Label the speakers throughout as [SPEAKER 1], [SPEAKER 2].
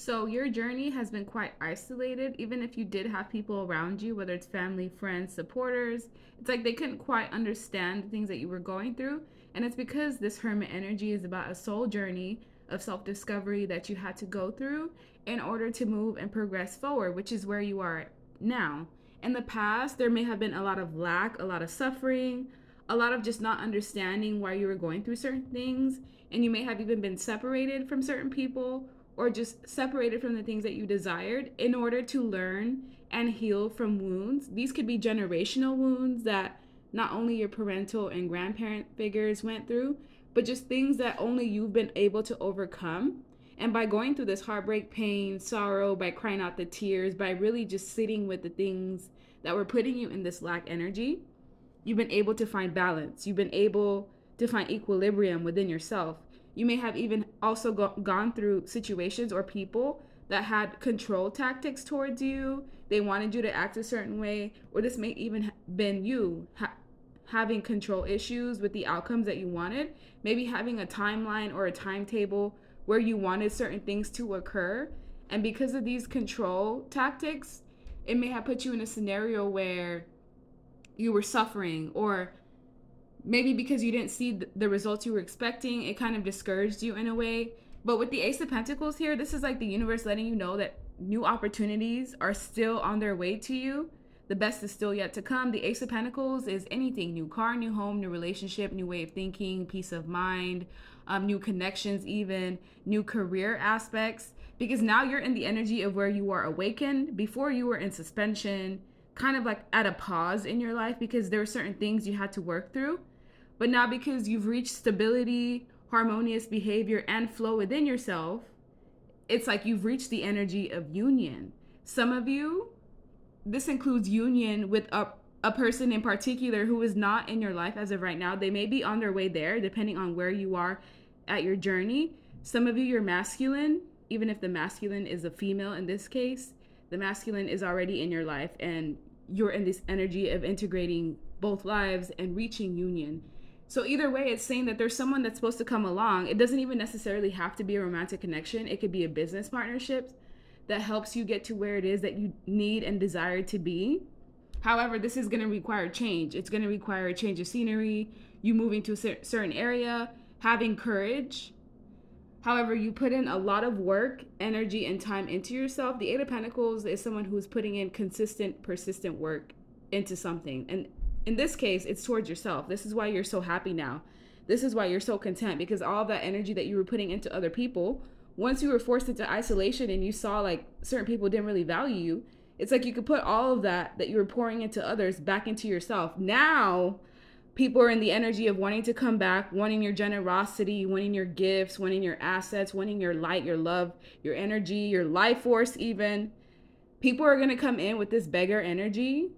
[SPEAKER 1] So your journey has been quite isolated, even if you did have people around you, whether it's family, friends, supporters. It's like they couldn't quite understand the things that you were going through. And it's because this hermit energy is about a soul journey of self discovery that you had to go through in order to move and progress forward, which is where you are now. In the past, there may have been a lot of lack, a lot of suffering, a lot of just not understanding why you were going through certain things. And you may have even been separated from certain people or just separated from the things that you desired in order to learn and heal from wounds. These could be generational wounds that not only your parental and grandparent figures went through, but just things that only you've been able to overcome. And by going through this heartbreak, pain, sorrow, by crying out the tears, by really just sitting with the things that were putting you in this lack energy, you've been able to find balance. You've been able to find equilibrium within yourself. You may have even also gone through situations or people that had control tactics towards you. They wanted you to act a certain way, or this may even been you having control issues with the outcomes that you wanted. Maybe having a timeline or a timetable where you wanted certain things to occur. And because of these control tactics, it may have put you in a scenario where you were suffering, or maybe because you didn't see the results you were expecting, it kind of discouraged you in a way. But with the Ace of Pentacles here, this is like the universe letting you know that new opportunities are still on their way to you. The best is still yet to come. The Ace of Pentacles is anything: new car, new home, new relationship, new way of thinking, peace of mind, new connections, even new career aspects. Because now you're in the energy of where you are awakened. Before, you were in suspension, kind of like at a pause in your life because there were certain things you had to work through. But now, because you've reached stability, harmonious behavior, and flow within yourself, it's like you've reached the energy of union. Some of you, this includes union with a person in particular who is not in your life as of right now. They may be on their way there, depending on where you are at your journey. Some of you, you're masculine, even if the masculine is a female in this case. The masculine is already in your life, and you're in this energy of integrating both lives and reaching union. So either way, it's saying that there's someone that's supposed to come along. It doesn't even necessarily have to be a romantic connection. It could be a business partnership that helps you get to where it is that you need and desire to be. However, this is going to require change. It's going to require a change of scenery, you moving to a certain area, having courage. However, you put in a lot of work, energy, and time into yourself. The Eight of Pentacles is someone who's putting in consistent, persistent work into something. And in this case, it's towards yourself. This is why you're so happy now. This is why you're so content, because all of that energy that you were putting into other people, once you were forced into isolation and you saw like certain people didn't really value you, it's like you could put all of that you were pouring into others back into yourself. Now, people are in the energy of wanting to come back, wanting your generosity, wanting your gifts, wanting your assets, wanting your light, your love, your energy, your life force even. People are going to come in with this beggar energy,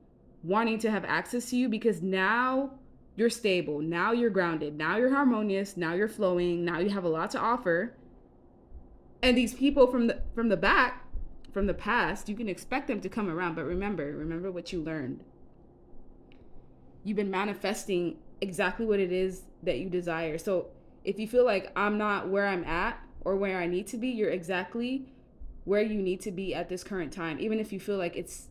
[SPEAKER 1] wanting to have access to you because now you're stable, now you're grounded, now you're harmonious, now you're flowing, now you have a lot to offer. And these people from the back, from the past, you can expect them to come around, but remember what you learned. You've been manifesting exactly what it is that you desire. So if you feel like I'm not where I'm at or where I need to be, you're exactly where you need to be at this current time, even if you feel like it's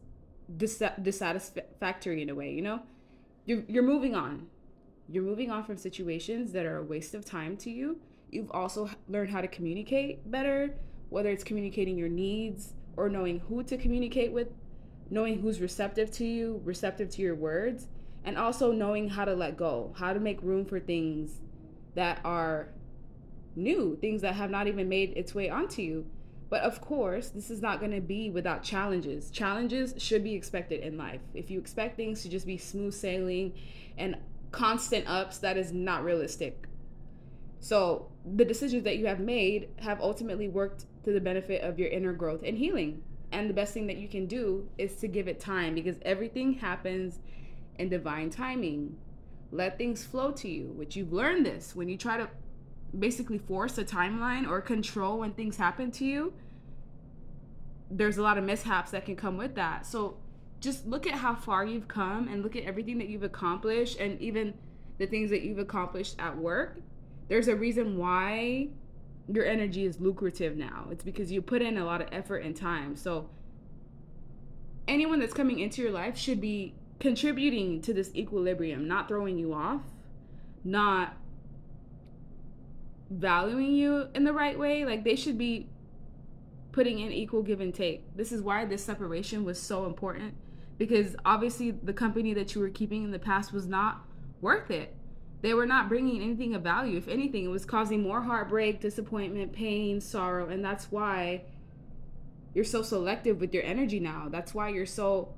[SPEAKER 1] dissatisfactory in a way. You're moving on. You're moving on from situations that are a waste of time to you. You've also learned how to communicate better, whether it's communicating your needs or knowing who to communicate with, knowing who's receptive to you, receptive to your words, and also knowing how to let go, how to make room for things that are new, things that have not even made its way onto you. But of course, this is not going to be without challenges. Challenges should be expected in life. If you expect things to just be smooth sailing and constant ups, that is not realistic. So the decisions that you have made have ultimately worked to the benefit of your inner growth and healing. And the best thing that you can do is to give it time, because everything happens in divine timing. Let things flow to you, which you've learned this. When you try to basically force a timeline or control when things happen to you, there's a lot of mishaps that can come with that. So just look at how far you've come and look at everything that you've accomplished, and even the things that you've accomplished at work. There's a reason why your energy is lucrative now. It's because you put in a lot of effort and time. So anyone that's coming into your life should be contributing to this equilibrium, not throwing you off, not valuing you in the right way. Like, they should be putting in equal give and take. This is why this separation was so important, because obviously the company that you were keeping in the past was not worth it. They were not bringing anything of value. If anything, it was causing more heartbreak, disappointment, pain, sorrow, and that's why you're so selective with your energy now. That's why you're so,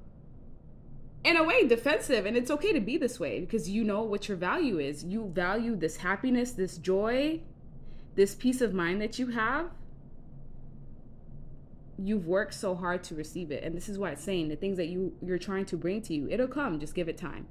[SPEAKER 1] in a way, defensive. And it's okay to be this way, because you know what your value is. You value this happiness, this joy, this peace of mind that you have. You've worked so hard to receive it. And this is why it's saying the things that you're trying to bring to you, it'll come. Just give it time.